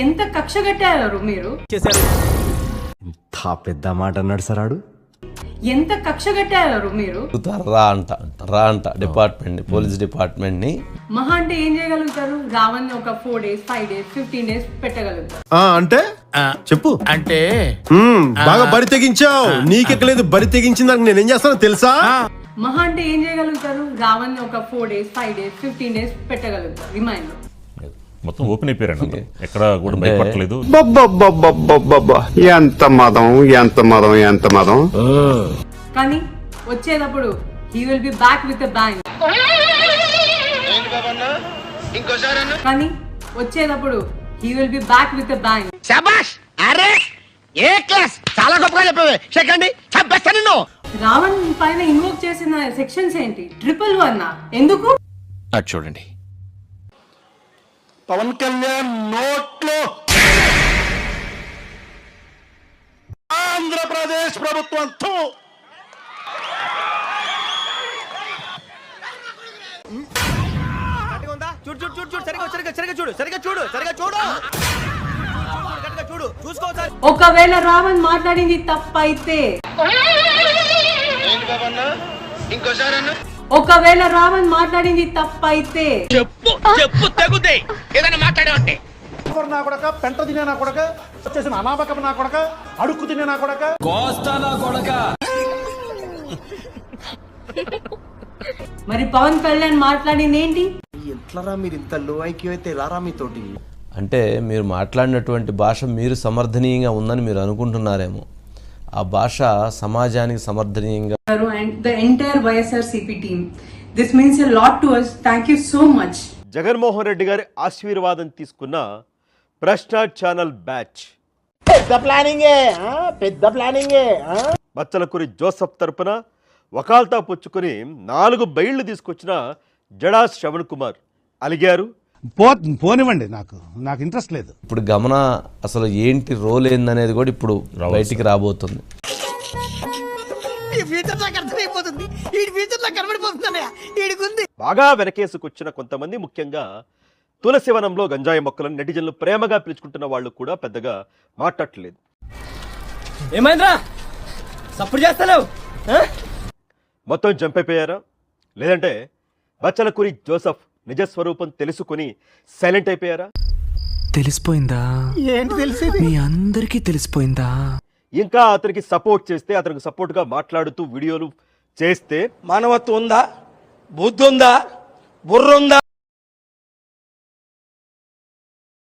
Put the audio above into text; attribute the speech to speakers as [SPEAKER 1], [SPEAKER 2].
[SPEAKER 1] ఎంత కక్ష కట్టారు మీరు?
[SPEAKER 2] ఇంత పెద్ద మాట అన్నాడు సార్ ఆడు.
[SPEAKER 1] ఎంత కక్ష కట్టారు మీరు?
[SPEAKER 3] రా అంట డిపార్ట్మెంట్ పోలీస్ డిపార్ట్మెంట్ ని
[SPEAKER 1] మహా అంటే ఏం చేయగలుగుతారు? రావణ్ ఒక 4 days 5 days 15 days పెట్టగలుగుతారు.
[SPEAKER 4] అంటే చెప్పు.
[SPEAKER 5] అంటే
[SPEAKER 4] బాగా బరి తెగించావు. నీకెక్కలేదు, బరి తెగించిన దానికి నేనేం చేస్తానో తెలుసా?
[SPEAKER 1] మహా అంటే ఏం చేయగలుగుతారు? రావణ్ ఒక 4 days 5 days 15 days పెట్టగలుగుతారు రిమైండ్ లో.
[SPEAKER 6] మొత్తం ఓపెన్ అయిపోయారండి, ఎక్కడ కూడా భయపడలేదు.
[SPEAKER 7] ఎంత మదం ఎంత మదం ఎంత మదం.
[SPEAKER 1] కానీ వచ్చేటప్పుడు he will be back with a bang. కానీ వచ్చేటప్పుడు he will be back with a bang.
[SPEAKER 5] శభాష్, అరే ఏ క్లాస్, చాలా గొప్పగా చెప్పావే. సెకండ్ చంపేస్తాను.
[SPEAKER 1] రావణ్ పైన ఇన్వోక్ చేసిన సెక్షన్స్ ఏంటి? 111 ఎందుకు?
[SPEAKER 6] అది చూడండి,
[SPEAKER 7] పవన్ కళ్యాణ్ నోట్లో ఆంధ్రప్రదేశ్ ప్రభుత్వంతో
[SPEAKER 1] ఒకవేళ రావణ్ మాట్లాడింది తప్పైతే, ఒకవేళ రావణ్ మాట్లాడింది తప్పైతే
[SPEAKER 5] చెప్పు తగుదే ఏదైనా మాట్లాడే
[SPEAKER 7] నా కొడక, పెంట తినే నా కొడక, వచ్చేసిన అనామకం నా కొడక, అడుక్కు తినే నా కొడక,
[SPEAKER 1] మరి పవన్ కళ్యాణ్ మాట్లాడింది ఏంటి?
[SPEAKER 2] ఎట్లరా మీరు ఇంత లో ఐక్యూ అయితే రారా మీతోటి?
[SPEAKER 3] అంటే మీరు మాట్లాడినటువంటి భాష మీరు సమర్థనీయంగా ఉందని మీరు అనుకుంటున్నారేమో. ఆ భాష సమాజానికి సమర్థనీయంగా.
[SPEAKER 1] And the entire YSRCP team, this means a lot to us. Thank you so much.
[SPEAKER 8] Jaganmohan Reddy గారి ఆశీర్వాదం తీసుకున్న ప్రశ్న ఛానల్ బ్యాచ్
[SPEAKER 5] పెద్ద ప్లానింగే.
[SPEAKER 8] బచ్చలకూరి జోసఫ్ తరపున వకాల్తా పుచ్చుకొని 4 బైళ్లు తీసుకొచ్చిన జడా శ్రవణ్ కుమార్ అలిగారు.
[SPEAKER 7] పోనివ్వండి, నాకు ఇంట్రెస్ట్ లేదు.
[SPEAKER 3] ఇప్పుడు గమన అసలు ఏంటి రోల్ ఏందనేది కూడా ఇప్పుడు బయటికి రాబోతుంది.
[SPEAKER 8] బాగా వెనకేసుకొచ్చిన కొంతమంది, ముఖ్యంగా తులసివనంలో గంజాయి మొక్కలను నెటిజన్లు ప్రేమగా పిలుచుకుంటున్న వాళ్ళు కూడా పెద్దగా మాట్లాడలేదు.
[SPEAKER 5] ఏమైందిరా సప్పుడు చేస్తలేవు?
[SPEAKER 8] మొత్తం జంప్ అయిపోయారా? లేదంటే బచ్చలకూరి జోసఫ్ నిజస్వరూపం తెలుసుకుని సైలెంట్ అయిపోయారా?
[SPEAKER 2] తెలిసిపోయిందా?
[SPEAKER 5] ఏంటి తెలిసి?
[SPEAKER 2] మీ అందరికీ తెలిసిపోయిందా?
[SPEAKER 8] ఇంకా అతనికి సపోర్ట్ చేస్తే, అతనికి సపోర్ట్గా మాట్లాడుతూ వీడియోలు చేస్తే
[SPEAKER 5] మానవత్వం ఉందా? బుద్ధి ఉందా? బుర్ర ఉందా?